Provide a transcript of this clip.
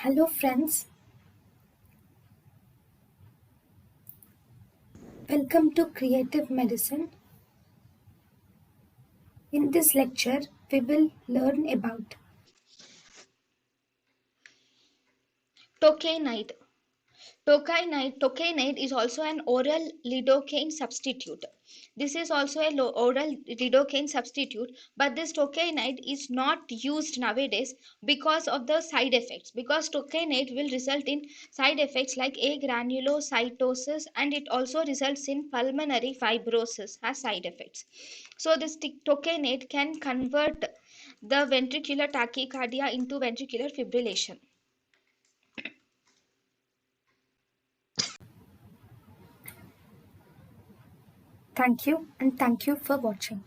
Hello, friends. Welcome to Creative Medicine. In this lecture, we will learn about Tocainide. Tocainide is also an oral lidocaine substitute. This is also a oral lidocaine substitute, but this tocainide is not used nowadays because of the side effects. Because tocainide will result in side effects like agranulocytosis, and it also results in pulmonary fibrosis as side effects. So this tocainide can convert the ventricular tachycardia into ventricular fibrillation. thank you and thank you for watching.